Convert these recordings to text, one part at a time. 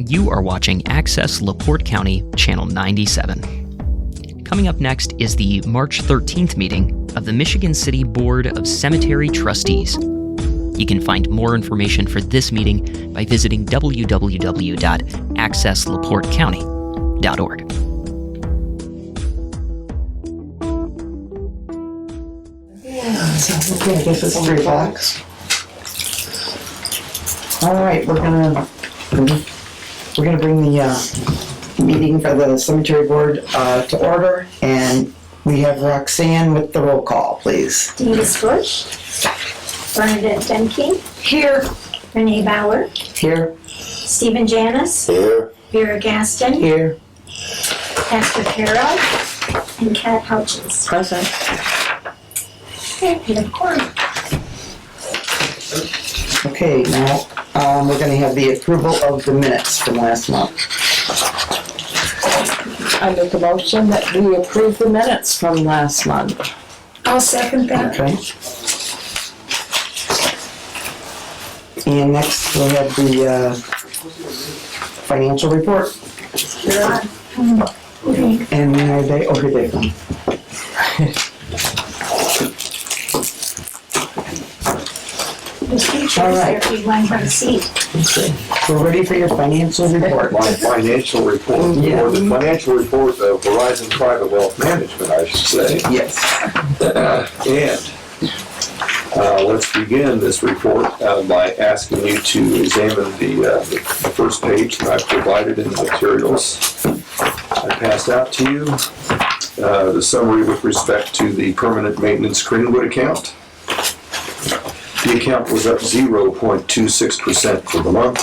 You are watching Access LaPorte County, Channel 97. Coming up next is the March 13th meeting of the Michigan City Board of Cemetery Trustees. You can find more information for this meeting by visiting www.accesslaportecounty.org. So we're gonna get this $3. All right, we're gonna bring the meeting for the cemetery board to order, and we have Roxanne with the roll call, please. Davis Bush, Bernadette Demke. Here. Renee Bauer. Here. Stephen Janis. Here. Vera Gaston. Here. Pastor Carroll. And Kat Hutchins. Present. And of course. Okay, now we're gonna have the approval of the minutes from last month. I make a motion that we approve the minutes from last month. I'll second that. Okay. And next we'll have the financial report. And are they, oh, here they come. The teachers, All right. everyone have a seat. Okay. We're ready for your financial report. My financial report, Yeah. or the financial report of Horizon Private Wealth Management, I should say. Yes. And let's begin this report by asking you to examine the first page that I've provided in the materials I passed out to you. The summary with respect to the permanent maintenance Greenwood account. The account was up 0.26% for the month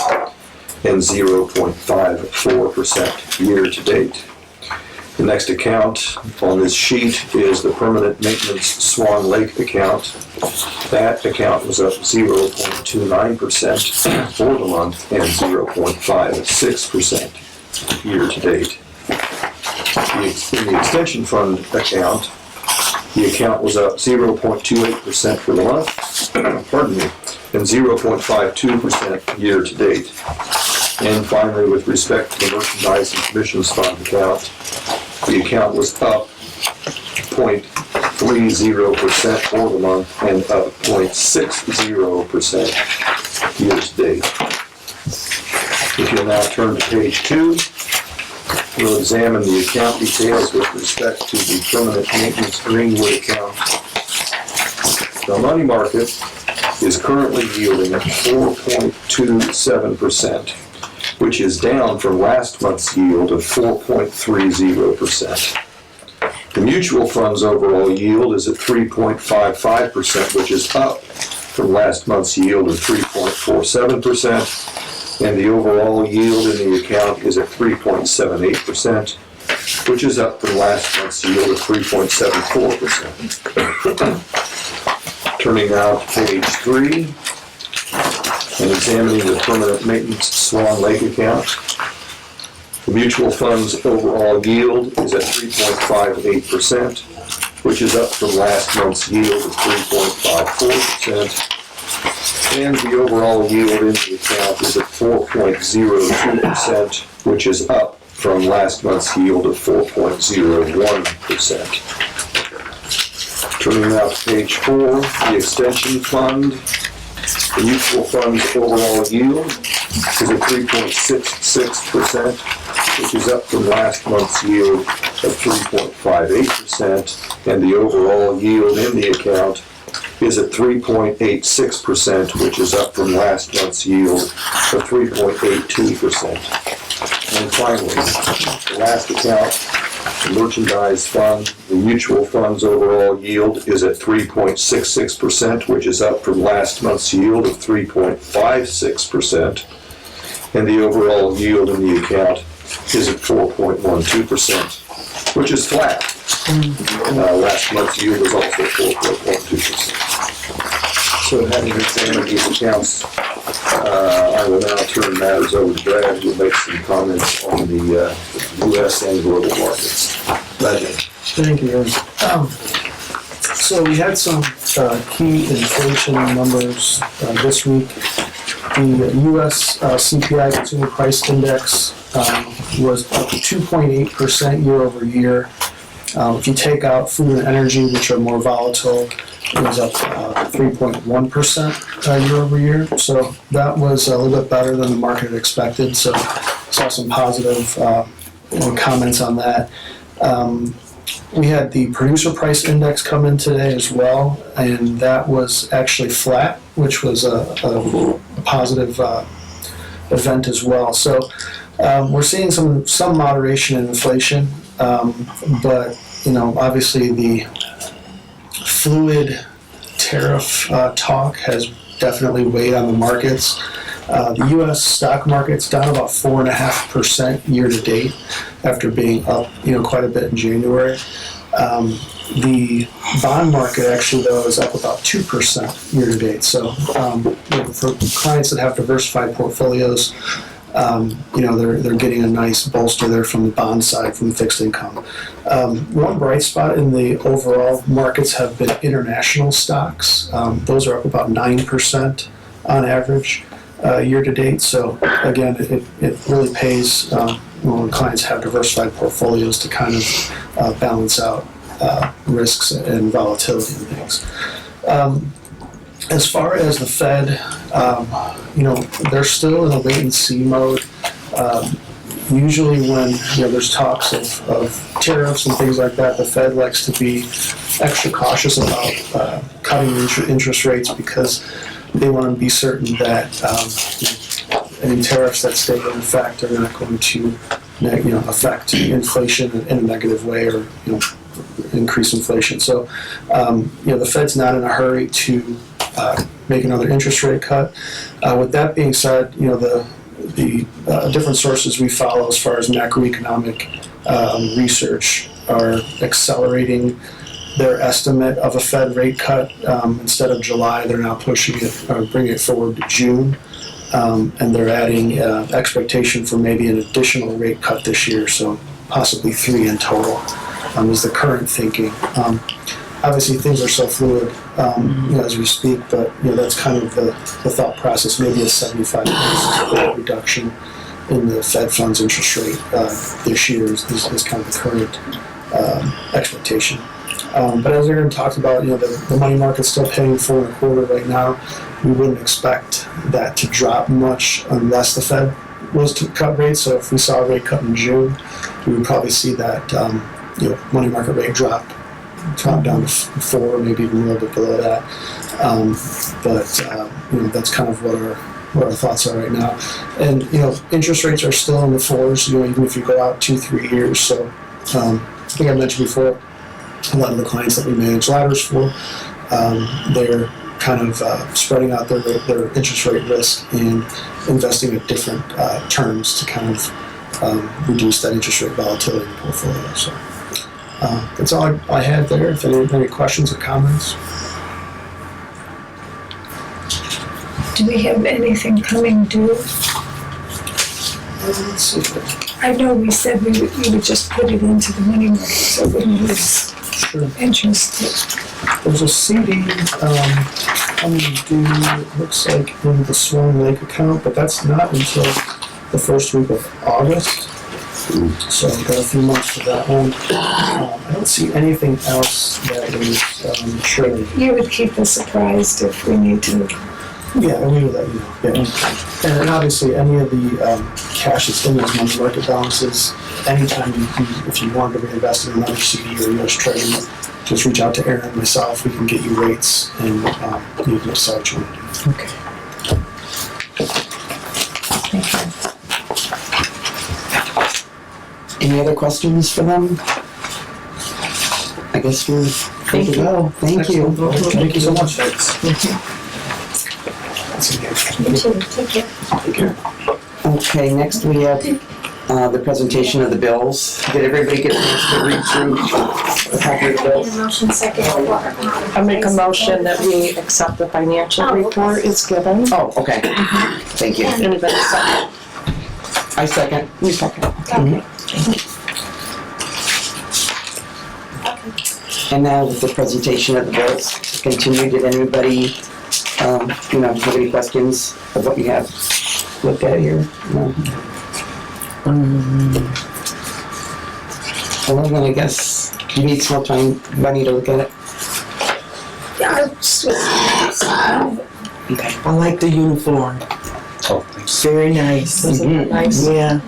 and 0.54% year-to-date. The next account on this sheet is the permanent maintenance Swan Lake account. That account was up 0.29% for the month and 0.56% year-to-date. In the extension fund account, the account was up 0.28% for the month, pardon me, and 0.52% year-to-date. And finally, with respect to the merchandise and commissions fund account, the account was up 0.30% for the month and up 0.60% year-to-date. If you'll now turn to page 2, we'll examine the account details with respect to the permanent maintenance Greenwood account. The money market is currently yielding at 4.27%, which is down from last month's yield of 4.30%. The mutual fund's overall yield is at 3.55%, which is up from last month's yield of 3.47%. And the overall yield in the account is at 3.78%, which is up from last month's yield of 3.74%. Turning now to page 3 and examining the permanent maintenance Swan Lake account. The mutual fund's overall yield is at 3.58%, which is up from last month's yield of 3.54%. And the overall yield in the account is at 4.02%, which is up from last month's yield of 4.01%. Turning now to page 4, the extension fund. The mutual fund's overall yield is at 3.66%, which is up from last month's yield of 3.58%, and the overall yield in the account is at 3.86%, which is up from last month's yield of 3.82%. And finally, the last account, the merchandise fund, the mutual fund's overall yield is at 3.66%, which is up from last month's yield of 3.56%. And the overall yield in the account is at 4.12%, which is flat. Last month's yield was also 4.12%. So having examined these accounts, I will now turn matters over to Brad, who will make some comments on the U.S. and global markets. Brad. Thank you. So we had some key inflation numbers this week. The U.S. CPI Consumer Price Index was up 2.8% year over year. If you take out food and energy, which are more volatile, it was up 3.1% year over year. So that was a little bit better than the market had expected. So saw some positive comments on that. We had the producer price index come in today as well, and that was actually flat, which was a positive event as well. So we're seeing some moderation in inflation, but obviously the fluid tariff talk has definitely weighed on the markets. The U.S. stock market's down about 4.5% year to date, after being up, quite a bit in January. The bond market actually, though, is up about 2% year to date. So, for clients that have diversified portfolios, they're getting a nice bolster there from the bond side, from the fixed income. One bright spot in the overall markets have been international stocks. Those are up about 9% on average year to date. So again, it really pays when clients have diversified portfolios to kind of balance out risks and volatility and things. As far as the Fed, they're still in a wait and see mode. Usually when there's talks of tariffs and things like that, the Fed likes to be extra cautious about cutting interest rates, because they want to be certain that any tariffs that stay in effect are not going to affect inflation in a negative way, or increase inflation. So the Fed's not in a hurry to make another interest rate cut. With that being said, the different sources we follow as far as macroeconomic research are accelerating their estimate of a Fed rate cut. Instead of July, they're now pushing it, or bringing it forward to June, and they're adding expectation for maybe an additional rate cut this year, so possibly 3 in total, is the current thinking. Obviously, things are so fluid as we speak, but that's kind of the thought process. Maybe a 75 basis point reduction in the Fed funds interest rate this year is kind of the current expectation. But as Aaron talked about, the money market's still paying 4.25 right now. We wouldn't expect that to drop much unless the Fed was to cut rates. So if we saw a rate cut in June, we would probably see that money market rate drop down to 4, maybe even a little bit below that. But that's kind of what our thoughts are right now. And interest rates are still in the 4s. Even if you go out 2-3 years. So I think I mentioned before, a lot of the clients that we manage ladders for, they're kind of spreading out their interest rate risk and investing at different terms to kind of reduce that interest rate volatility in the portfolio. So that's all I had there. If any questions or comments. Do we have anything coming due? Let's see. I know we said we would just put it into the money market so it wouldn't lose interest. There's a CD coming due, it looks like, in the Swan Lake account, but that's not until the first week of August. So we've got a few months for that one. I don't see anything else that is maturing. You would keep us surprised if we need to. Yeah, we will let you know. Yeah. And then obviously any of the cash that's in those money market balances, anytime if you want to reinvest in another CD or U.S. Treasury, just reach out to Aaron and myself. We can get you rates and you can decide what you want to do. Okay. Thank you. Any other questions for them? I guess we're good to go. Thank you. Thank you so much. You too. Take care. Take care. Okay, next we have the presentation of the bills. Did everybody get a chance to read through the copy of the Need a bills? motion second for. I make a motion that we accept the financial report is given. Oh, okay. Thank you. Anybody second? I second. You second. Okay. And now with the presentation of the bills, continue, did anybody Do you have any questions of what you have looked at here? No. Well, then I guess you need some more time, Bunny, to look at it. Yeah, it's just, Okay. I like the uniform. Oh, thanks. Very nice. Isn't it nice? Yeah.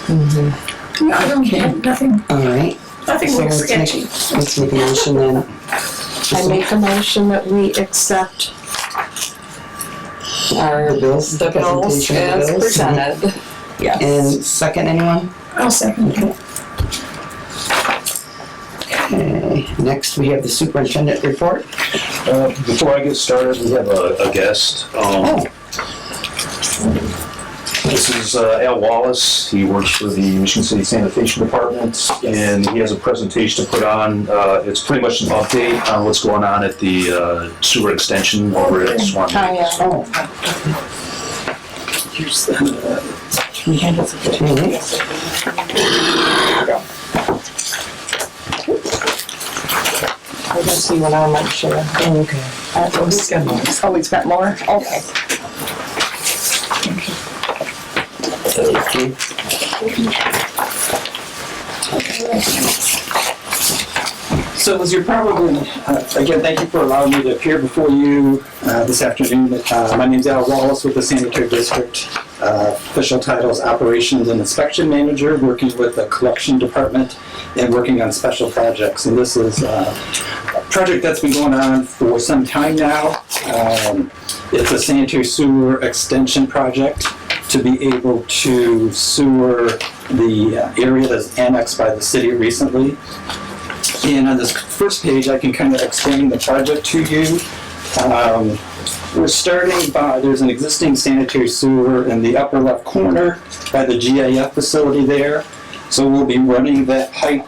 I don't have nothing, All right. nothing So looks let's sketchy. make a motion then. I make a motion that we accept our, The bills, the bills presentation of the as bills. presented. Yes. And second, anyone? I'll second it. Okay, next we have the superintendent report. Before I get started, we have a guest. This is Al Wallace. He works for the Michigan City Sanitation Department, and he has a presentation to put on. It's pretty much an update on what's going on at the sewer extension over at Swan Lake. Oh, yeah. Oh, We handle it. I can see what I might share. Oh, okay. Who's got more? Oh, he's got more? Okay. So as you're probably, again, thank you for allowing me to appear before you this afternoon. My name's Al Wallace with the Sanitary District. Official title is Operations and Inspection Manager, working with the Collection Department and working on special projects. And this is a project that's been going on for some time now. It's a sanitary sewer extension project to be able to sewer the area that's annexed by the city recently. And on this first page, I can kind of explain the project to you. We're starting by, there's an existing sanitary sewer in the upper left corner by the GIF facility there. So we'll be running that pipe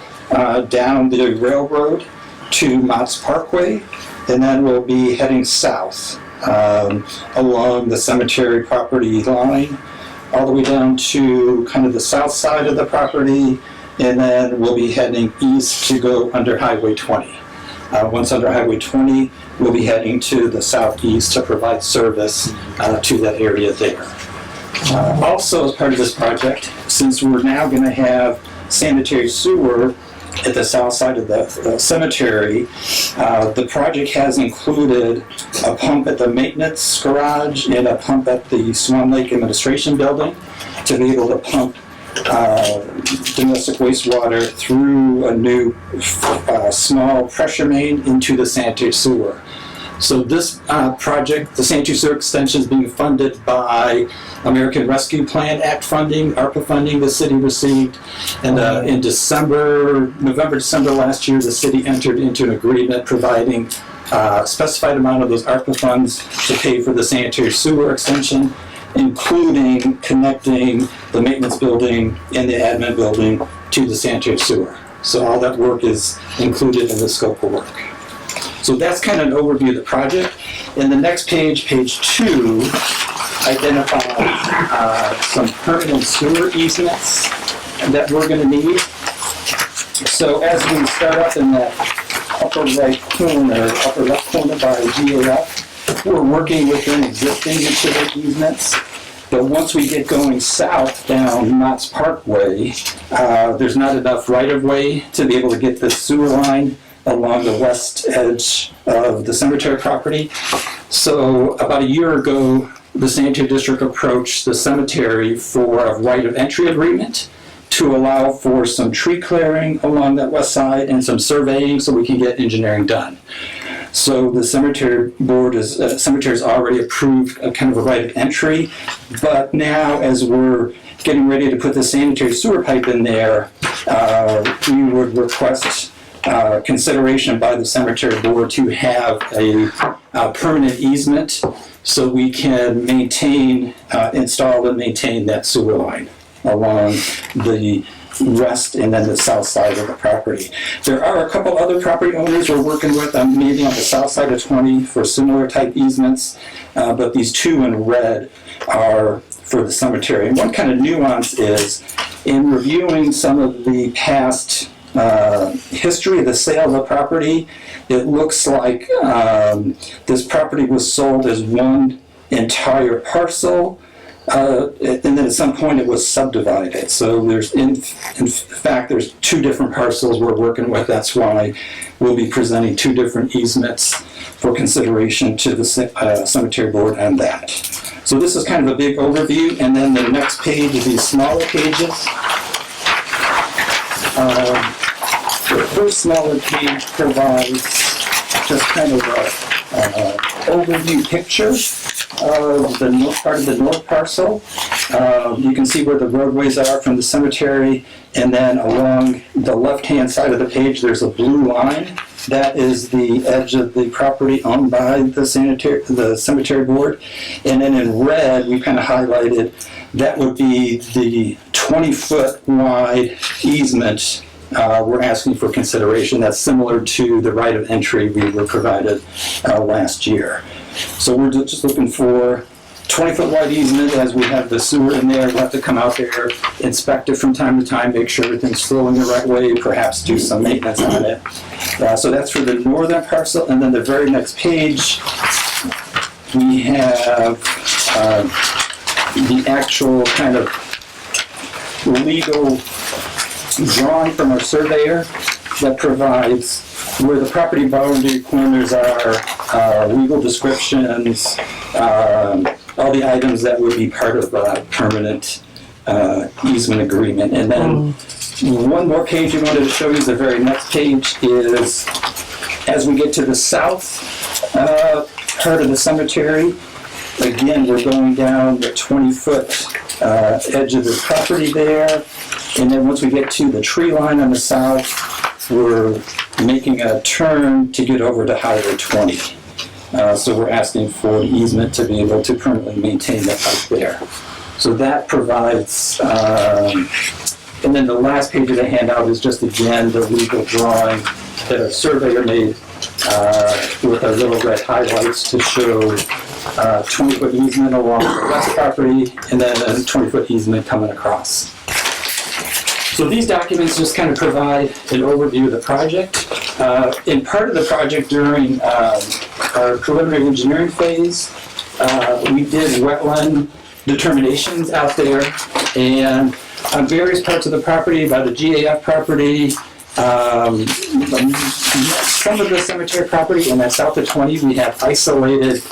down the railroad to Mott's Parkway, and then we'll be heading south along the cemetery property line, all the way down to kind of the south side of the property, and then we'll be heading east to go under Highway 20. Once under Highway 20, we'll be heading to the southeast to provide service to that area there. Also, as part of this project, since we're now going to have sanitary sewer at the south side of the cemetery, the project has included a pump at the maintenance garage and a pump at the Swan Lake Administration Building to be able to pump domestic wastewater through a new small pressure main into the sanitary sewer. So this project, the sanitary sewer extension, is being funded by American Rescue Plan Act funding, ARPA funding the city received. And in November, December last year, the city entered into an agreement providing a specified amount of those ARPA funds to pay for the sanitary sewer extension, including connecting the maintenance building and the admin building to the sanitary sewer. So all that work is included in the scope of work. So that's kind of an overview of the project. In the next page, page 2, identifies some permanent sewer easements that we're going to need. So as we start up in that upper right corner, upper left corner by GAF, we're working within existing utility easements. But once we get going south down Mott's Parkway, there's not enough right-of-way to be able to get the sewer line along the west edge of the cemetery property. So about a year ago, the sanitary district approached the cemetery for a right of entry agreement to allow for some tree clearing along that west side and some surveying so we can get engineering done. So the cemetery board cemetery's already approved a kind of a right of entry, but now as we're getting ready to put the sanitary sewer pipe in there, we would request consideration by the cemetery board to have a permanent easement so we can maintain, install and maintain that sewer line along the west and then the south side of the property. There are a couple other property owners we're working with, maybe on the south side of 20 for similar type easements, but these two in red are for the cemetery. And one kind of nuance is in reviewing some of the past history of the sale of the property, it looks like this property was sold as one entire parcel, and then at some point it was subdivided. So there's, in fact, there's two different parcels we're working with. That's why we'll be presenting two different easements for consideration to the cemetery board on that. So this is kind of a big overview, and then the next page is these smaller pages. The first smaller page provides just kind of an overview picture of the north part of the north parcel. You can see where the roadways are from the cemetery, and then along the left-hand side of the page, there's a blue line. That is the edge of the property owned by the cemetery board. And then in red, we kind of highlighted that would be the 20-foot wide easement we're asking for consideration. That's similar to the right of entry we were provided last year. So we're just looking for 20-foot wide easement. As we have the sewer in there, we'll have to come out there, inspect it from time to time, make sure everything's flowing the right way, perhaps do some maintenance on it. So that's for the northern parcel. And then the very next page, we have the actual kind of legal drawing from our surveyor that provides where the property boundary corners are, legal descriptions, all the items that would be part of a permanent easement agreement. And then one more page we wanted to show you, the very next page, is as we get to the south part of the cemetery, again, we're going down the 20-foot edge of the property there. And then once we get to the tree line on the south, we're making a turn to get over to Highway 20. So we're asking for the easement to be able to permanently maintain the pipe there. So that provides, and then the last page of the handout is just again the legal drawing that a surveyor made with our little red highlights to show 20-foot easement along the west property and then a 20-foot easement coming across. So these documents just kind of provide an overview of the project. In part of the project during our preliminary engineering phase, we did wetland determinations out there, and on various parts of the property, by the GAF property, some of the cemetery property, and that's south of 20, we have isolated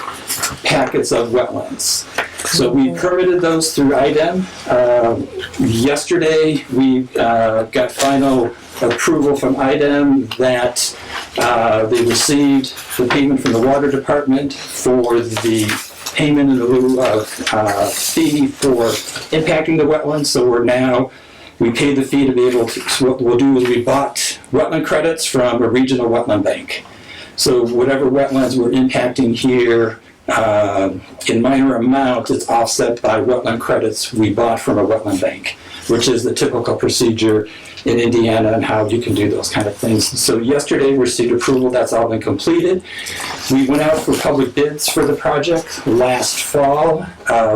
packets of wetlands. So we permitted those through IDEM. Yesterday, we got final approval from IDEM that they received the payment from the water department for the payment in lieu of fee for impacting the wetlands. So we paid the fee to be able to, so what we'll do is we bought wetland credits from a regional wetland bank. So whatever wetlands we're impacting here, in minor amount, it's offset by wetland credits we bought from a wetland bank, which is the typical procedure in Indiana and how you can do those kind of things. So yesterday we received approval, that's all been completed. We went out for public bids for the project last fall.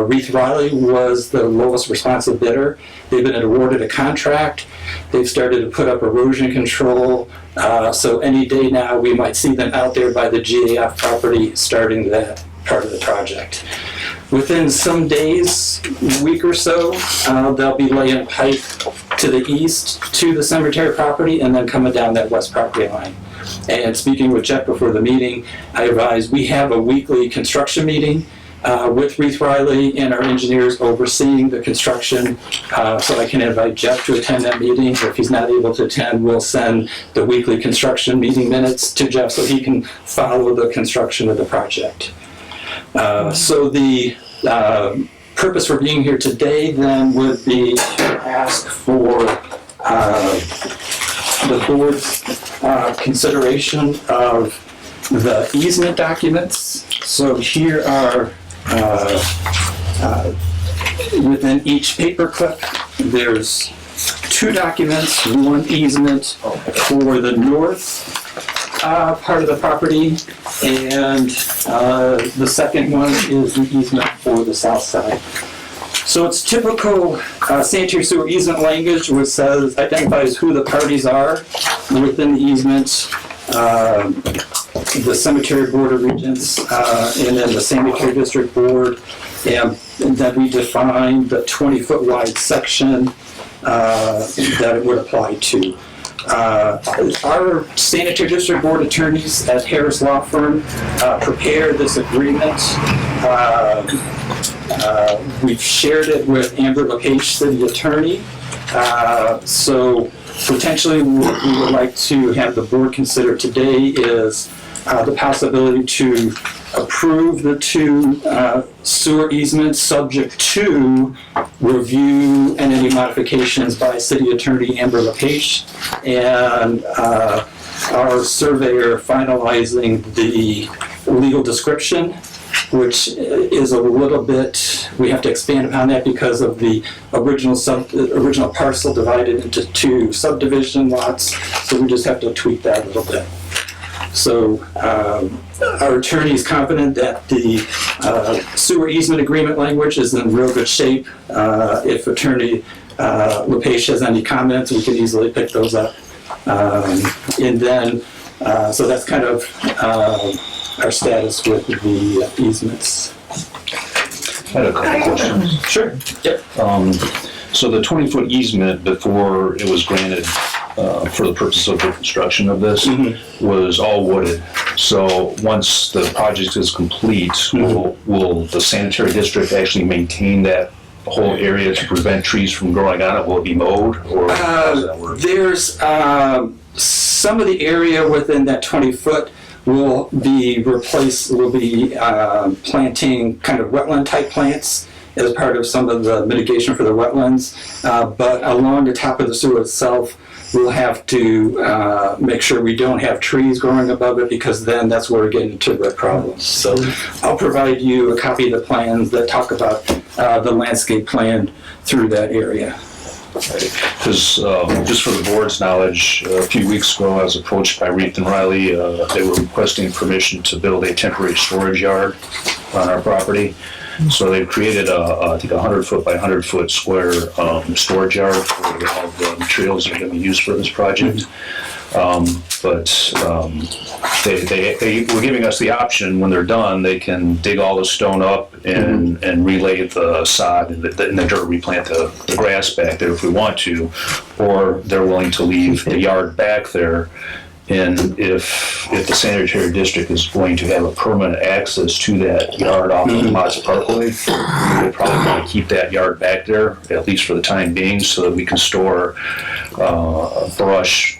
Reith Riley was the lowest responsive bidder. They've been awarded a contract. They've started to put up erosion control. So any day now we might see them out there by the GAF property starting that part of the project. Within some days, week or so, they'll be laying pipe to the east to the cemetery property and then coming down that west property line. And speaking with Jeff before the meeting, I advised we have a weekly construction meeting with Reith Riley and our engineers overseeing the construction. So I can invite Jeff to attend that meeting. If he's not able to attend, we'll send the weekly construction meeting minutes to Jeff so he can follow the construction of the project. So the purpose for being here today then would be to ask for the board's consideration of the easement documents. So here are, within each paperclip, there's two documents, one easement for the north part of the property, and the second one is the easement for the south side. So it's typical sanitary sewer easement language, which says, identifies who the parties are within the easement, the cemetery board of regents, and then the sanitary district board, and then we define the 20-foot wide section that it would apply to. Our sanitary district board attorneys at Harris Law Firm prepared this agreement. We've shared it with Amber LePage, city attorney. So potentially what we would like to have the board consider today is the possibility to approve the 2 sewer easements subject to review and any modifications by city attorney Amber LePage and our surveyor finalizing the legal description, which is a little bit, we have to expand upon that because of the original parcel divided into 2 subdivision lots, so we just have to tweak that a little bit. So our attorney is confident that the sewer easement agreement language is in real good shape. If attorney LePage has any comments, we can easily pick those up. And then, so that's kind of our status with the easements. I had a couple questions. Sure. Yep. So the 20-foot easement before it was granted for the purpose of the construction of this was all wooded. So once the project is complete, will the sanitary district actually maintain that whole area to prevent trees from growing on it? Will it be mowed, or how does that work? There's some of the area within that 20-foot will be replaced, will be planting kind of wetland type plants as part of some of the mitigation for the wetlands. But along the top of the sewer itself, we'll have to make sure we don't have trees growing above it, because then that's where we're getting into the problems. So I'll provide you a copy of the plans that talk about the landscape plan through that area. Because just for the board's knowledge, a few weeks ago I was approached by Reith and Riley. They were requesting permission to build a temporary storage yard on our property. So they've created I think 100-foot by 100-foot square storage yard for all the materials that are going to be used for this project. But they were giving us the option, when they're done, they can dig all the stone up and relay the sod and the dirt, replant the grass back there if we want to, or they're willing to leave the yard back there. And if the sanitary district is going to have a permanent access to that yard off of Mott's Parkway, we would probably want to keep that yard back there, at least for the time being, so that we can store brush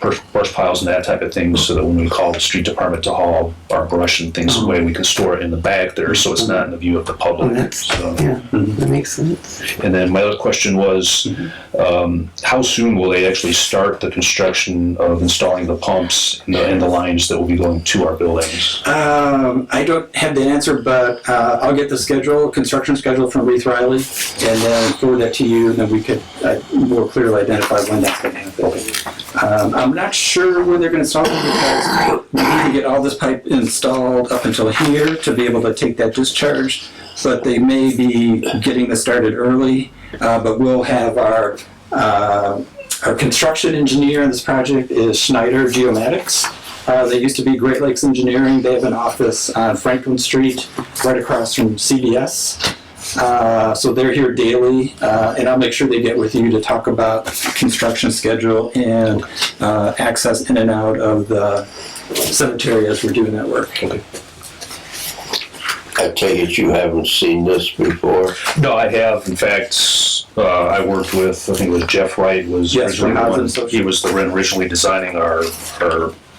piles and that type of thing, so that when we call the street department to haul our brush and things away, we can store it in the back there, so it's not in the view of the public. So, Yeah, that makes sense. and then my other question was, how soon will they actually start the construction of installing the pumps and the lines that will be going to our buildings? I don't have the answer, but I'll get the construction schedule from Reith Riley, and then forward that to you, and then we could more clearly identify when that's going to happen. I'm not sure when they're going to install it, because we need to get all this pipe installed up until here to be able to take that discharge, but they may be getting this started early, but we'll have our construction engineer on this project is Schneider Geomatics. They used to be Great Lakes Engineering. They have an office on Franklin Street, right across from CBS. So they're here daily, and I'll make sure they get with you to talk about construction schedule and access in and out of the cemetery as we're doing that work. Okay. I take it you haven't seen this before? No, I have. In fact, I worked with, I think it was Jeff Wright, was Yes, originally from the one, Housing he was the one originally designing our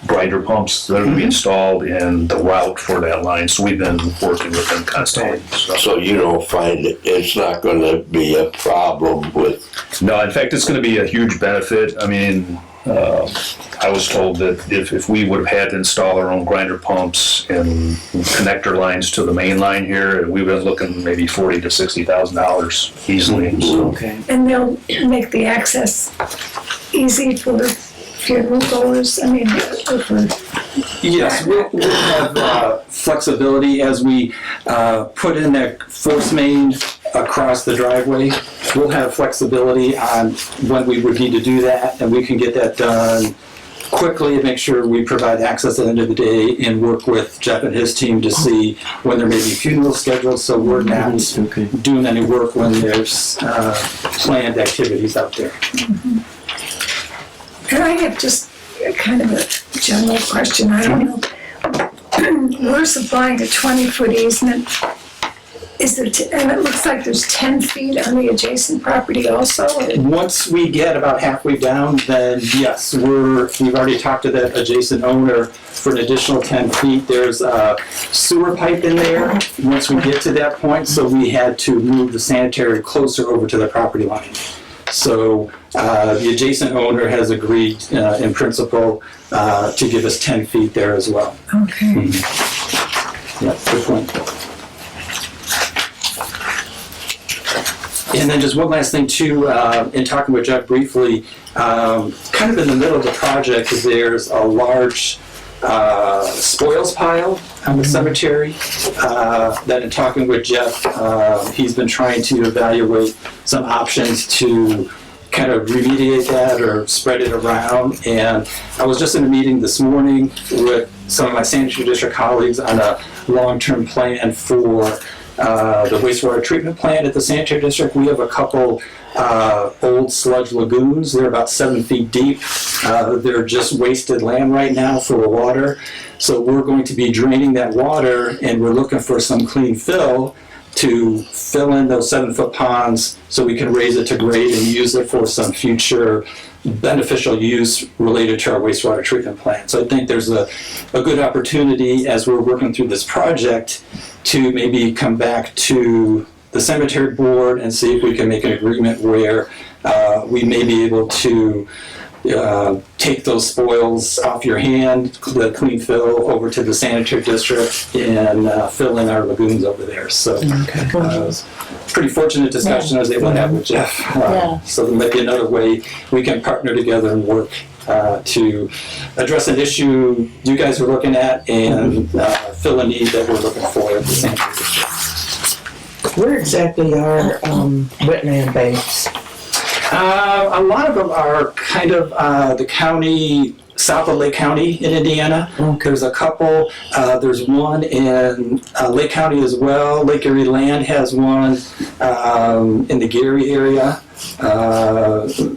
grinder pumps that would be installed and the route for that line. So we've been working with them constantly. So you don't find it's not going to be a problem with? No, in fact, it's going to be a huge benefit. I mean, I was told that if we would have had to install our own grinder pumps and connector lines to the main line here, we would have looking maybe $40,000 to $60,000 easily. So. Okay. And they'll make the access easy for funeral goers, I mean, for... Yes, we'll have flexibility as we put in that force main across the driveway. We'll have flexibility on when we would need to do that, and we can get that done quickly and make sure we provide access at the end of the day and work with Jeff and his team to see when there may be funerals scheduled, so we're not doing any work when there's planned activities out there. And I have just kind of a general question, I don't know. We're supplying a 20-foot easement. Is there, and it looks like there's 10 feet on the adjacent property also? Once we get about halfway down, then yes, we've already talked to that adjacent owner for an additional 10 feet. There's a sewer pipe in there once we get to that point, so we had to move the sanitary closer over to the property line. So the adjacent owner has agreed in principle to give us 10 feet there as well. Okay. Yeah, good point. And then just one last thing too, in talking with Jeff briefly, kind of in the middle of the project, there's a large spoils pile on the cemetery that in talking with Jeff, he's been trying to evaluate some options to kind of remediate that or spread it around. And I was just in a meeting this morning with some of my sanitary district colleagues on a long-term plan for the wastewater treatment plant at the sanitary district. We have a couple old sludge lagoons. They're about 7 feet deep. They're just wasted land right now full of water. So we're going to be draining that water, and we're looking for some clean fill to fill in those 7-foot ponds so we can raise it to grade and use it for some future beneficial use related to our wastewater treatment plant. So I think there's a good opportunity as we're working through this project to maybe come back to the cemetery board and see if we can make an agreement where we may be able to take those spoils off your hand, the clean fill, over to the sanitary district and fill in our lagoons over there. So it was a pretty fortunate discussion I was able to have with Jeff. So there might be another way we can partner together and work to address an issue you guys are looking at and fill a need that we're looking for at the sanitary district. Where exactly are wetland banks? A lot of them are kind of the county, south of Lake County in Indiana. There's a couple. There's one in Lake County as well. Lake Erie Land has one in the Gary area.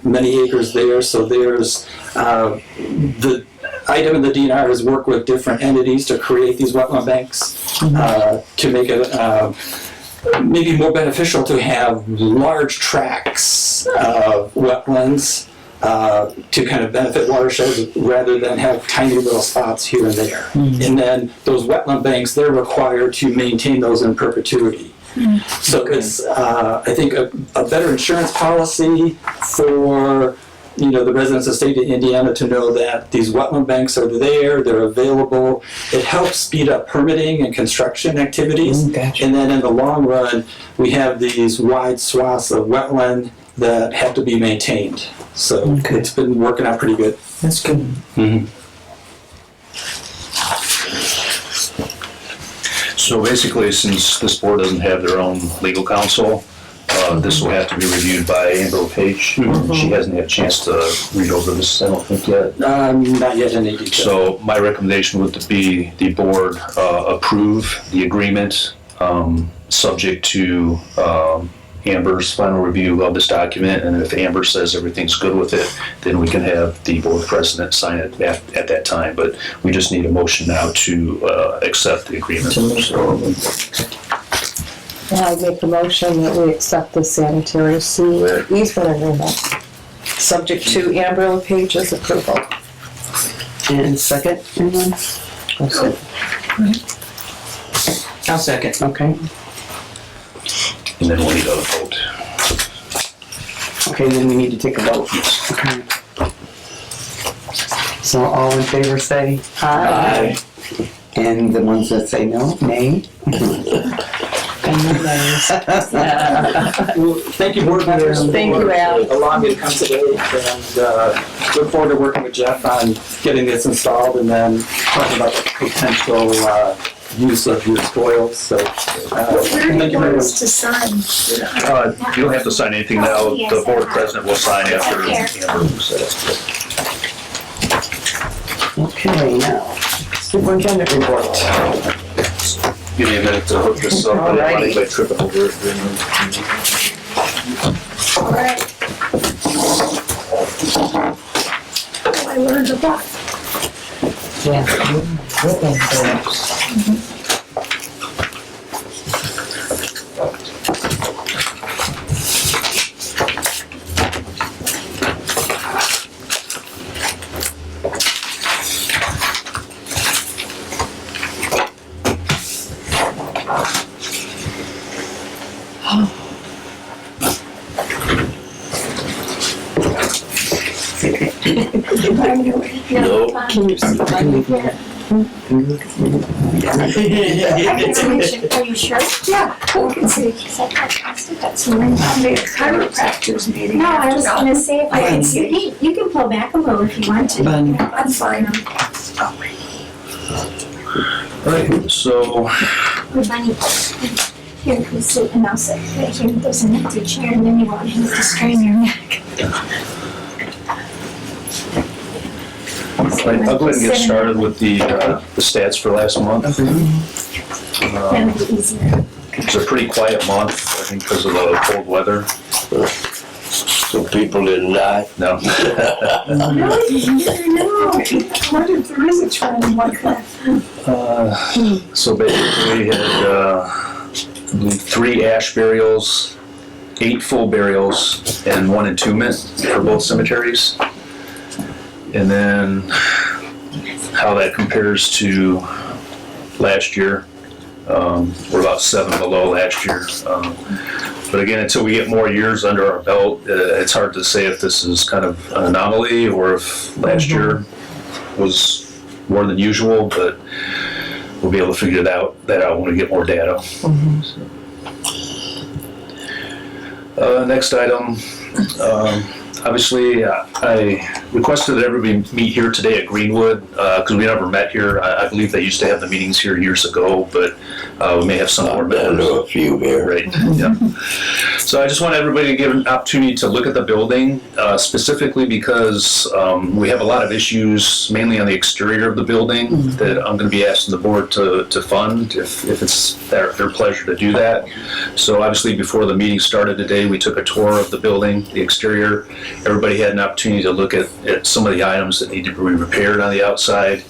Many acres there. So there's the item in the DNR is work with different entities to create these wetland banks to make it maybe more beneficial to have large tracts of wetlands to kind of benefit watersheds rather than have tiny little spots here and there. And then those wetland banks, they're required to maintain those in perpetuity. So it's, I think, a better insurance policy for the residents of the state of Indiana to know that these wetland banks are there, they're available. It helps speed up permitting and construction activities. And then in the long run, we have these wide swaths of wetland that have to be maintained. So it's been working out pretty good. That's good. So basically, since this board doesn't have their own legal counsel, this will have to be reviewed by Amber LePage. She hasn't had a chance to read over this, I don't think, yet. Not yet in any detail. So my recommendation would be the board approve the agreement subject to Amber's final review of this document, and if Amber says everything's good with it, then we can have the board president sign it at that time. But we just need a motion now to accept the agreement. I make the motion that we accept the sanitary sewer easement agreement, subject to Amber LePage's approval. And second? I'll second. Okay. And then we'll need a vote. Okay, then we need to take a vote. Okay. So all in favor say aye. And the ones that say no, nay. Well, thank you, board members. Thank you, Al. For allowing me to come today, and look forward to working with Jeff on getting this installed and then talking about the potential use of your spoils, so. Where do Thank you you very want much. us to sign? You don't have to sign anything now. The board president will sign after Amber said it. Okay, now, superintendent report. Give me a minute to hook this up. I don't want anybody tripping over it. All right. I learned a lot. No. Can you see my here? Are you sure? Yeah, who can see? That's the chiropractor's meeting. No, I was gonna say, if I can I see. you can pull back a little if you want to. I'm fine. Right, so With Bunny, here, you sit, and I'll sit right here. There's an empty chair, and then you won't have to strain your neck. I'll go ahead and get started with the stats for last month. That'll be easier. It was a pretty quiet month, I think because of the cold weather. So people didn't die. No. Really? No. I wonder if there is a trend like that. So basically we had, I believe, 3 ash burials, 8 full burials, and 1 entombment for both cemeteries. And then how that compares to last year. We're about 7 below last year. But again, until we get more years under our belt, it's hard to say if this is kind of an anomaly or if last year was more than usual, but we'll be able to figure that out when we get more data. Next item. Obviously, I requested that everybody meet here today at Greenwood because we never met here. I believe they used to have the meetings here years ago, but we may have some more I members. know a few here. Right, yeah. So I just want everybody to give an opportunity to look at the building, specifically because we have a lot of issues, mainly on the exterior of the building, that I'm going to be asking the board to fund if it's their pleasure to do that. So obviously, before the meeting started today, we took a tour of the building, the exterior. Everybody had an opportunity to look at some of the items that need to be repaired on the outside.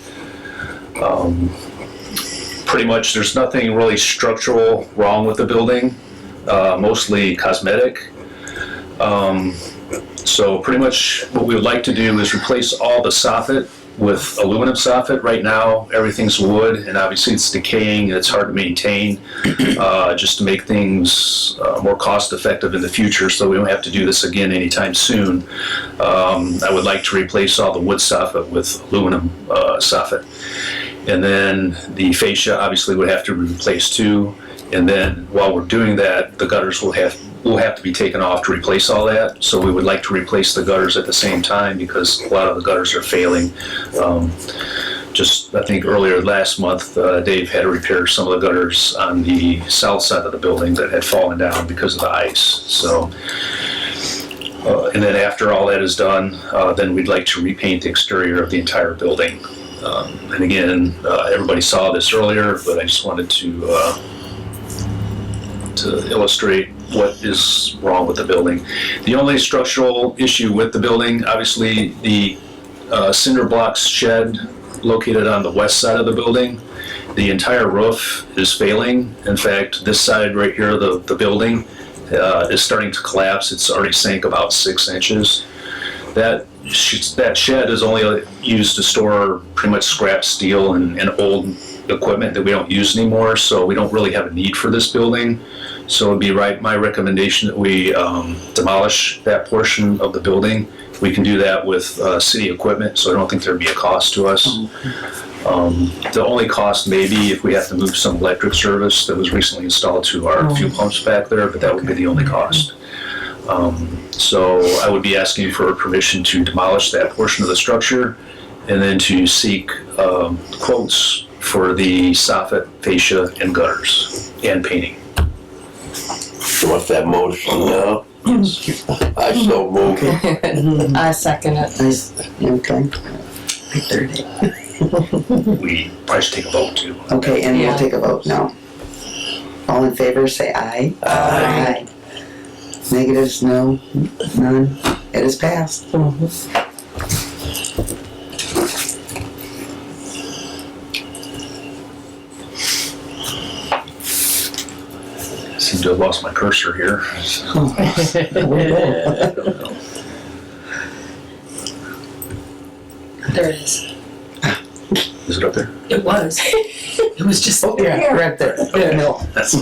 Pretty much there's nothing really structural wrong with the building, mostly cosmetic. So pretty much what we would like to do is replace all the soffit with aluminum soffit. Right now everything's wood and obviously it's decaying and it's hard to maintain, just to make things more cost effective in the future so we don't have to do this again anytime soon. I would like to replace all the wood soffit with aluminum soffit. And then the fascia obviously would have to be replaced too. And then while we're doing that, the gutters will have to be taken off to replace all that. So we would like to replace the gutters at the same time because a lot of the gutters are failing. Just I think earlier last month, Dave had to repair some of the gutters on the south side of the building that had fallen down because of the ice. So, and then after all that is done, then we'd like to repaint the exterior of the entire building. And again, everybody saw this earlier, but I just wanted to illustrate what is wrong with the building. The only structural issue with the building, obviously the cinder blocks shed located on the west side of the building, the entire roof is failing. In fact, this side right here, the building is starting to collapse. It's already sank about 6 inches. That shed is only used to store pretty much scrap steel and old equipment that we don't use anymore, so we don't really have a need for this building. So it'd be my recommendation that we demolish that portion of the building. We can do that with city equipment, so I don't think there'd be a cost to us. The only cost may be if we have to move some electric service that was recently installed to our fuel pumps back there, but that would be the only cost. So I would be asking for permission to demolish that portion of the structure and then to seek quotes for the soffit, fascia, and gutters, and painting. You want that motion now? I so move. I second it. Nice. Okay. I third it. We probably should take a vote too. Okay, and Yeah. we'll take a vote now. All in favor, say aye. Aye. Negatives, no, none. It is passed. Seem to have lost my cursor here. There it is. Is it up there? It was. It was just Oh, yeah, right there. No. That's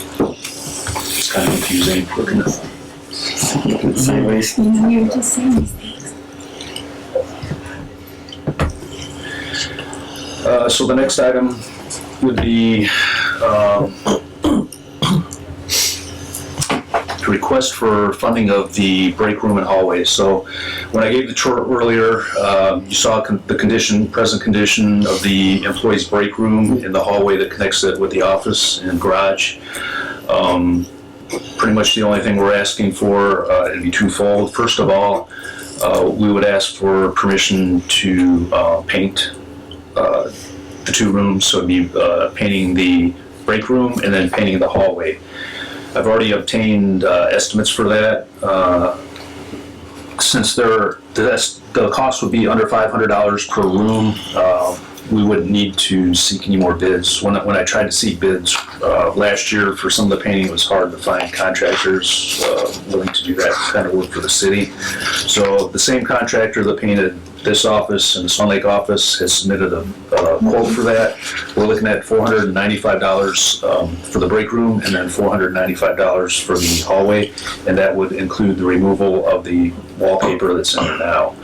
it's kind of confusing looking at. Sideways. You know, you were just saying these things. So the next item would be the request for funding of the break room and hallway. So when I gave the tour earlier, you saw the present condition of the employee's break room in the hallway that connects it with the office and garage. Pretty much the only thing we're asking for, it'd be twofold. First of all, we would ask for permission to paint the two rooms, so it'd be painting the break room and then painting the hallway. I've already obtained estimates for that. Since the cost would be under $500 per room, we wouldn't need to seek any more bids. When I tried to seek bids last year for some of the painting, it was hard to find contractors willing to do that kind of work for the city. So the same contractor that painted this office and the Swan Lake office has submitted a quote for that. We're looking at $495 for the break room and then $495 for the hallway, and that would include the removal of the wallpaper that's in there now.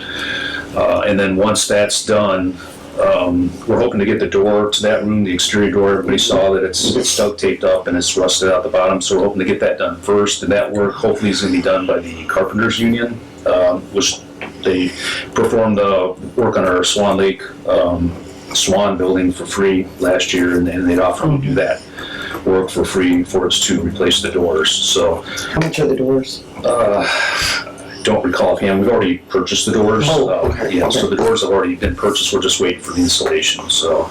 And then once that's done, we're hoping to get the door to that room, the exterior door. Everybody saw that it's duct taped up and it's rusted out the bottom, so we're hoping to get that done first. And that work hopefully is going to be done by the Carpenters Union, which they performed work on our Swan Lake Swan building for free last year, and they'd offer to do that work for free for us to replace the doors. So, How much are the doors? don't recall offhand. We've already purchased the doors. Oh, okay, Yeah, okay. so the doors have already been purchased. We're just waiting for the installation. So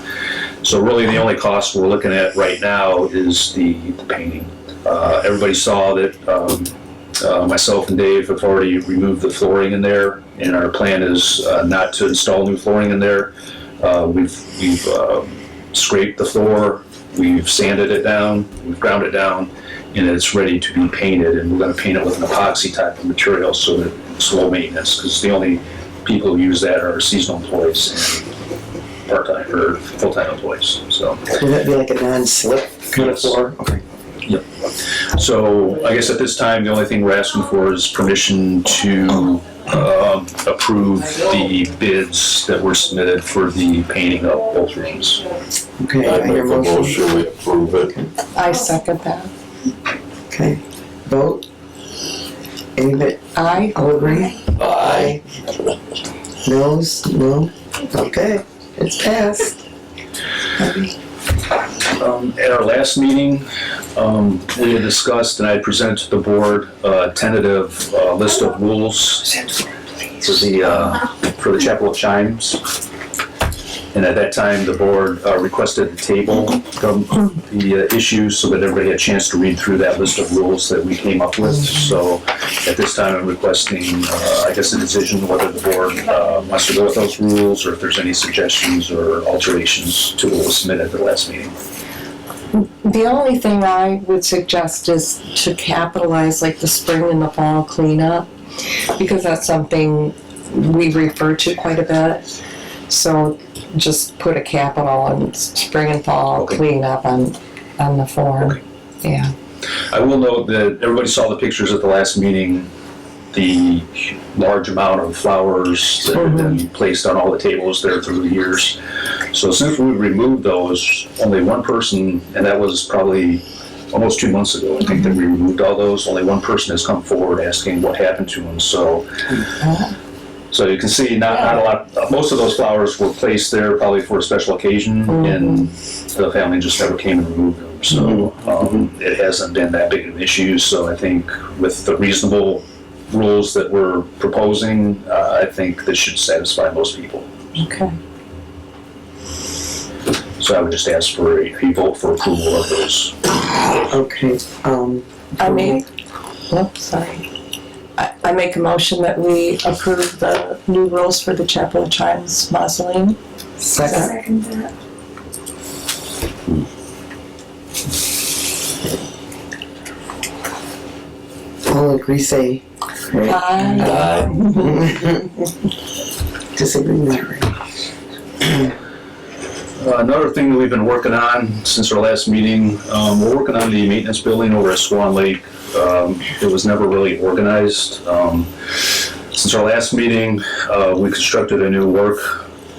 really the only cost we're looking at right now is the painting. Everybody saw that myself and Dave have already removed the flooring in there, and our plan is not to install new flooring in there. We've scraped the floor, we've sanded it down, we've ground it down, and it's ready to be painted, and we're going to paint it with an epoxy type of material so that it's low maintenance, because the only people who use that are seasonal employees and part-time or full-time employees. So Will that be like a non-slip kind of Yes. floor? Okay. Yep. So I guess at this time, the only thing we're asking for is permission to approve the bids that were submitted for the painting of both rooms. Okay, I I make hear a motion. motion, we approve it. I second that. Okay, vote. Anybody, I, all agree? Aye. Noes? No? Okay, it's passed. At our last meeting, we had discussed, and I had presented to the board a tentative list of rules for the Chapel of Chimes. And at that time, the board requested a table of the issues so that everybody had a chance to read through that list of rules that we came up with. So at this time, I'm requesting, I guess, a decision whether the board wants to go with those rules or if there's any suggestions or alterations to what was submitted at the last meeting. the only thing I would suggest is to capitalize like the spring and the fall cleanup, because that's something we refer to quite a bit. So just put a capital on spring and fall Okay. cleanup on the form. Okay. Yeah. I will note that everybody saw the pictures at the last meeting. the large amount of flowers that have been placed on all the tables there through the years. So since we removed those, only one person, and that was probably almost 2 months ago, I think, that we removed all those. Only one person has come forward asking what happened to them. So you can see not a lot. Most of those flowers were placed there probably for a special occasion, and the family just never came and removed them. So it hasn't been that big of an issue. So I think with the reasonable rules that we're proposing, I think this should satisfy most people. Okay. So I would just ask for a vote for approval of those. Okay, I make a motion that we approve the new rules for the Chapel of Chimes Mausoleum. second, Second that. all agree, say, right? Aye. Disagreement, right? Another thing that we've been working on since our last meeting, we're working on the maintenance building over at Swan Lake. It was never really organized. Since our last meeting, we constructed a new work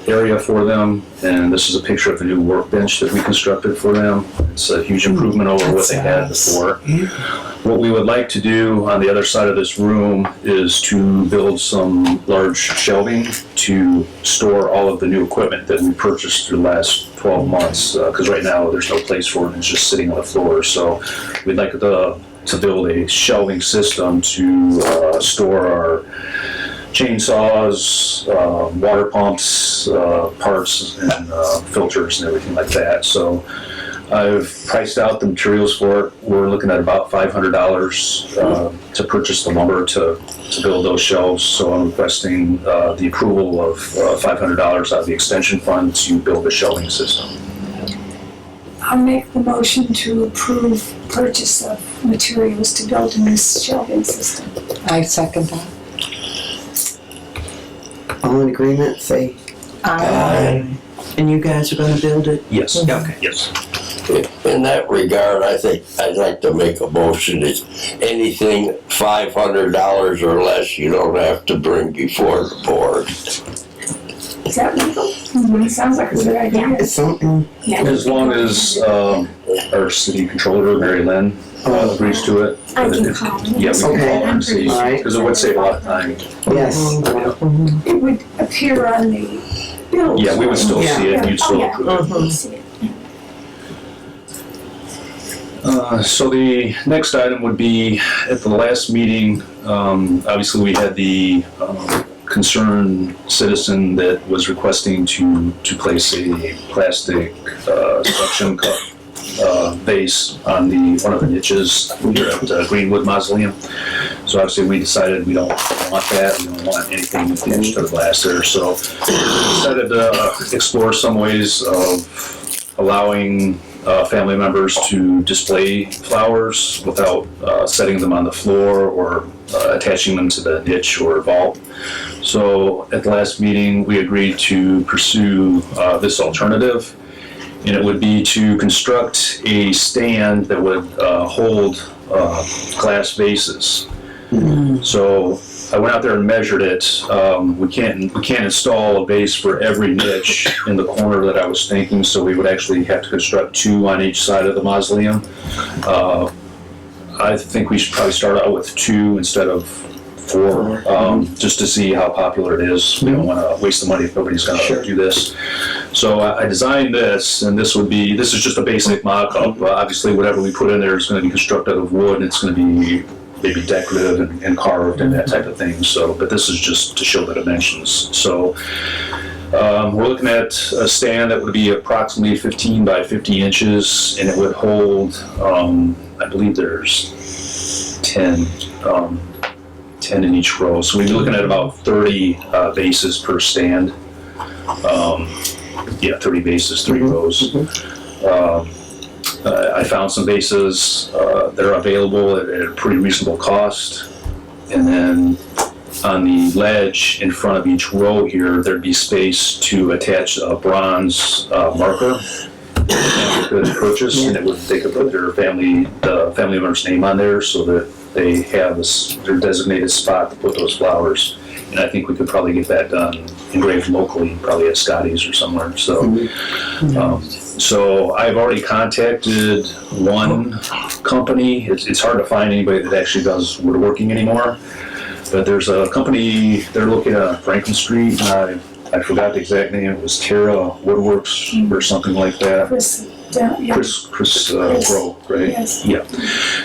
area for them, and this is a picture of the new workbench that we constructed for them. It's a huge improvement over what they had before. What we would like to do on the other side of this room is to build some large shelving to store all of the new equipment that we purchased through the last 12 months, because right now there's no place for it, it's just sitting on the floor. So we'd like to build a shelving system to store our chainsaws, water pumps, parts, and filters and everything like that. So I've priced out the materials for it. We're looking at about $500 to purchase the lumber to build those shelves. So I'm requesting the approval of $500 out of the extension fund to build a shelving system. I'll make the motion to approve purchase of materials to build a new shelving system. I second that. All in agreement, say, Aye. and you guys are gonna build it? Yes. Okay. Yes. In that regard, I think I'd like to make a motion that anything $500 or less, you don't have to bring before the board. Is that legal? Sounds like a good idea. It's something, As long as our city controller, Mary Lynn, agrees to it. I can call him. Yeah, we can Okay. call her and see, All right. because it would save a lot of time. yes. It would appear on the bill. Yeah, we would still Yeah. see it, and you'd Oh, still yeah. approve it. You see it. So the next item would be, at the last meeting, obviously we had the concerned citizen that was requesting to place a plastic suction cup vase on one of the niches here at Greenwood Mausoleum. So obviously we decided we don't want that, we don't want anything attached to the glass there. So we decided to explore some ways of allowing family members to display flowers without setting them on the floor or attaching them to the niche or vault. So at the last meeting, we agreed to pursue this alternative, and it would be to construct a stand that would hold glass vases. So I went out there and measured it. We can't install a vase for every niche in the corner that I was thinking, so we would actually have to construct 2 on each side of the mausoleum. I think we should probably start out with 2 instead of 4, just to see how popular it is. We don't want to waste the money if nobody's going to do this. So I designed this, and this is just a basic mock-up. Obviously, whatever we put in there is going to be constructed of wood, and it's going to be maybe decorative and carved and that type of thing. So, but this is just to show the dimensions. So we're looking at a stand that would be approximately 15 by 50 inches, and it would hold, I believe there's 10 in each row. So we'd be looking at about 30 bases per stand. 30 bases, 3 rows. I found some bases that are available at a pretty reasonable cost. And then on the ledge in front of each row here, there'd be space to attach a bronze marker that they could purchase, and they could put the family member's name on there so that they have their designated spot to put those flowers. And I think we could probably get that done, engraved locally, probably at Scotty's or somewhere. So, so I've already contacted one company. It's hard to find anybody that actually does woodworking anymore. But there's a company, they're located on Franklin Street. I forgot the exact name. It was Terra Woodworks or something like that. Chris Grow, right? Yes. Yeah.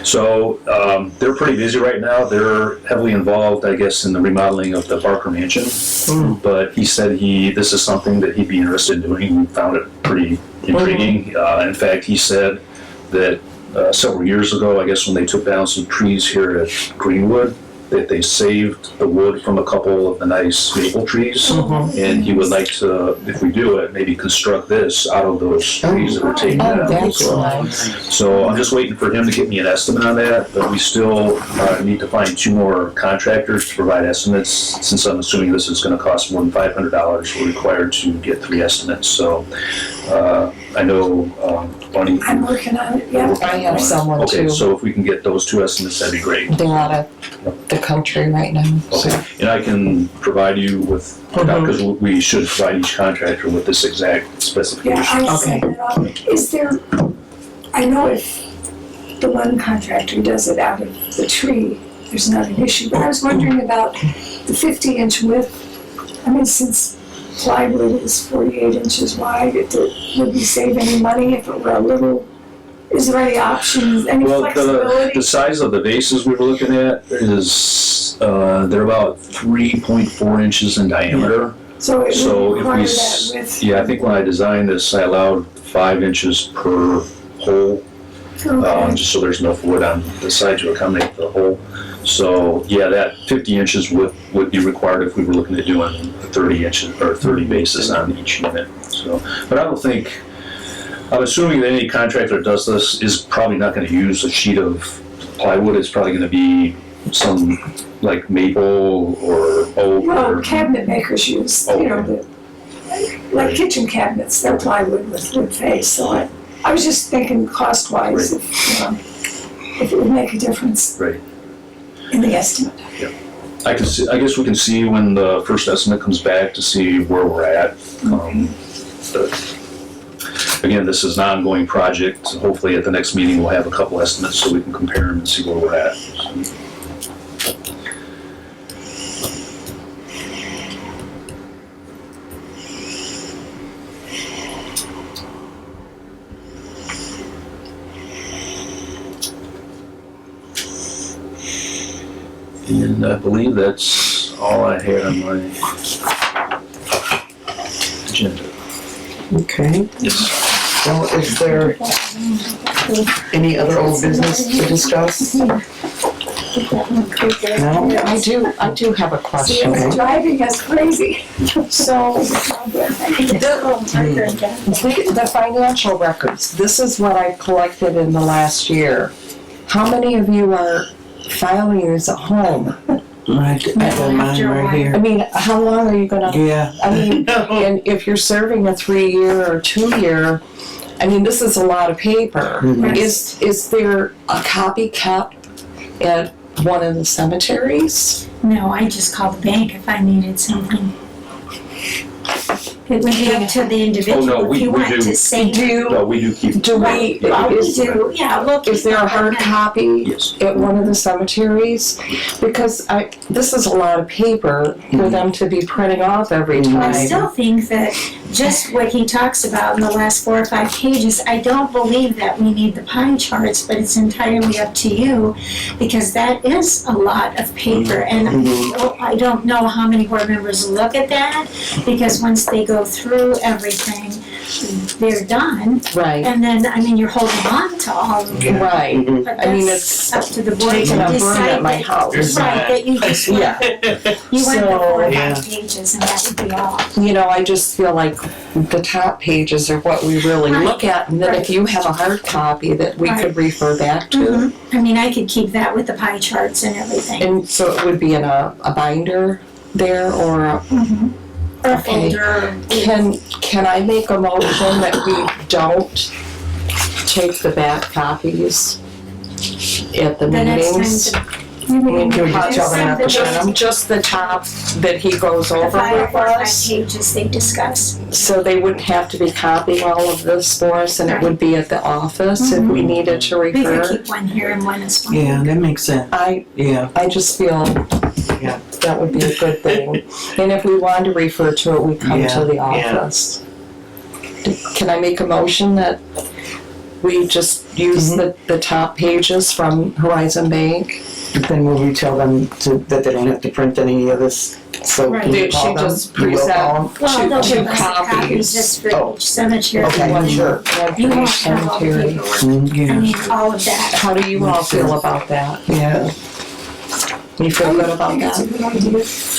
So they're pretty busy right now. They're heavily involved, I guess, in the remodeling of the Barker Mansion. But he said this is something that he'd be interested in doing. We found it pretty intriguing. In fact, he said that several years ago, I guess when they took down some trees here at Greenwood, that they saved the wood from a couple of the nice maple trees. And he would like to, if we do it, maybe construct this out of those trees that were taken down. That's nice. So I'm just waiting for him to get me an estimate on that, but we still need to find 2 more contractors to provide estimates. Since I'm assuming this is gonna cost more than $500, we're required to get 3 estimates. So I know Bonnie. I'm working on it, yeah. I have someone Okay, too. so if we can get those 2 estimates, that'd be great. They're out of the country right now. So. Okay, and I can provide you with, because we should provide each contractor with this exact Yeah, specification. I sent it off. Is there, I know if the one contractor does it out of the tree, there's not an issue, but I was wondering about the 50-inch width. I mean, since plywood is 48 inches wide, would we save any money if it were a little, is there any options, any Well, flexibility? the size of the vases we were looking at is, they're about 3.4 inches in diameter. So it So would if require we, that width? yeah, I think when I designed this, I allowed 5 inches per hole, Okay. just so there's enough wood on the side to accommodate the hole. So, yeah, that 50 inches would be required if we were looking at doing 30 inches, or 30 bases on each unit. So, but I don't think, I'm assuming that any contractor that does this is probably not gonna use a sheet of plywood. It's probably gonna be some, like maple or oak Well, or. cabinet makers use, like kitchen cabinets, they're plywood with wood face, so I was just thinking cost-wise, if it would make a difference Right. in the estimate. I guess we can see when the first estimate comes back to see where we're at. But again, this is an ongoing project. So hopefully at the next meeting, we'll have a couple estimates so we can compare them and see where we're at. And I believe that's all I had on my agenda. Okay. Yes. Well, is there any other old business to discuss? No? I do have a See, question. it's driving us crazy. So, the financial records, this is what I collected in the last year. How many of you are filing yours at home? I got mine right here. I mean, how long are you gonna, Yeah. I mean, and if you're serving a 3-year or 2-year, I mean, this is a lot of paper. Is there a copy kept at one of the cemeteries? No, I just call the bank if I needed something. It would be up to the individual no, if you we want do. to say. No, we do keep. Do we, We do, yeah, we'll keep is there a hard that. copy Yes. at one of the cemeteries? Because this is a lot of paper for them to be printing off every I time. still think that just what he talks about in the last 4 or 5 pages, I don't believe that we need the pie charts, but it's entirely up to you, because that is a lot of paper, and I don't know how many board members look at that, because once they go through everything, they're done, Right, and then, I mean, you're holding on to all of it. right. But I mean, that's it's up to the board taking to up room decide at my that, house. right, that you just want, Yeah, you want the So, 4 or 5 yeah. pages, and that would be all. you know, I just feel like the top pages are what we really Right. look at, and then if you have a hard copy that we could refer back to. Mhm. I mean, I could keep that with the pie charts and everything. And so it would be in a binder there, or a Or a okay. folder. Can I make a motion that we don't take the back copies at the The next meetings? time, You mean, Can we just tell them not to print them? Just the top that he goes The over 5 with or 5 us, pages they discuss. so they wouldn't have to be copying all of this for us, and it would be at the office if we needed to We could refer. keep one here and one as well. Yeah, that makes sense. I Yeah. just feel Yeah. that would be a good thing. And if we wanted to refer to it, we come to the Yeah, yeah. office. Can I make a motion that we just use the top pages from Horizon Bank? Then will we tell them that they don't have to print any of this? So Right. can you Did call she them? just You will present call them? Well, they'll two give us copies copies? just for Oh. each cemetery. Okay, One sure. one You for won't each have all the cemetery. paperwork. I Yeah. mean, all of that. How do you all feel about that? Yeah. You feel good about I think it's a that? good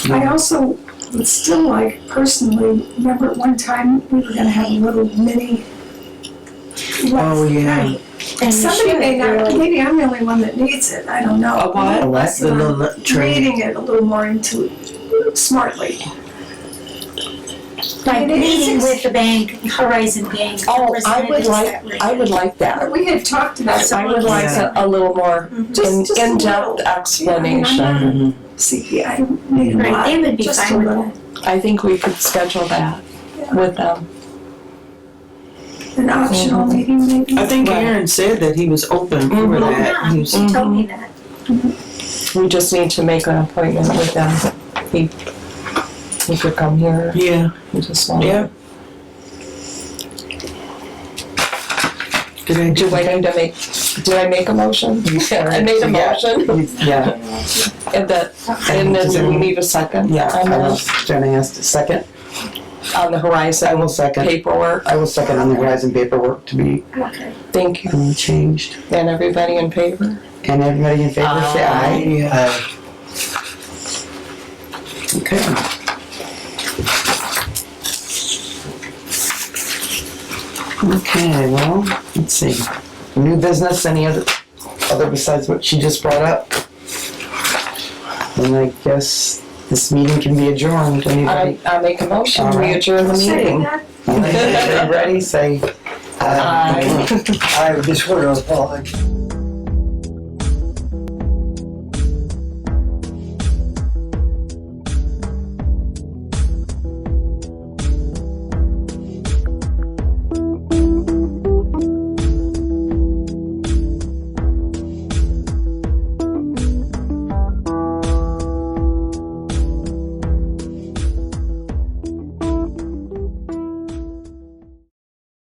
idea. I also would still like, personally, remember at one time, we were gonna have a little mini. Oh, yeah. Right. And you Somebody should may not, really- maybe I'm the only one that needs it, I don't know. A what? A what? Lesson The on little training. reading it a little more smartly. Like It is- meeting with the bank, Horizon Bank. Oh, I would representatives that were I would here. like that. But we had talked about I would like a little more Just a in-depth little. explanation. See, I don't need a Right, lot, they would be just a fine with little. that. I think we could schedule that with them. An optional meeting maybe. I think Right. Aaron said that he was open for Mhm. Oh, that. yeah, He was- she told me that. We just need to make an appointment with them. He could come here. Yeah, We just want. yeah. Did I Do I need to make? Did I make a motion? I made a motion, Yeah. and then we need a second. Yeah, on I that, was gonna ask a second. on the Horizon. I will second. Paperwork. I will second on the Horizon paperwork to be Okay. Thank you. changed. And everybody in favor? And everybody in favor say aye. Yeah. Okay. Okay, well, let's see. New business, any other besides what she just brought up? Then I guess this meeting can be adjourned. Anybody? I make a motion. All We right. adjourn the Second meeting. that. Everybody ready? Say aye. Aye. I just want to apologize.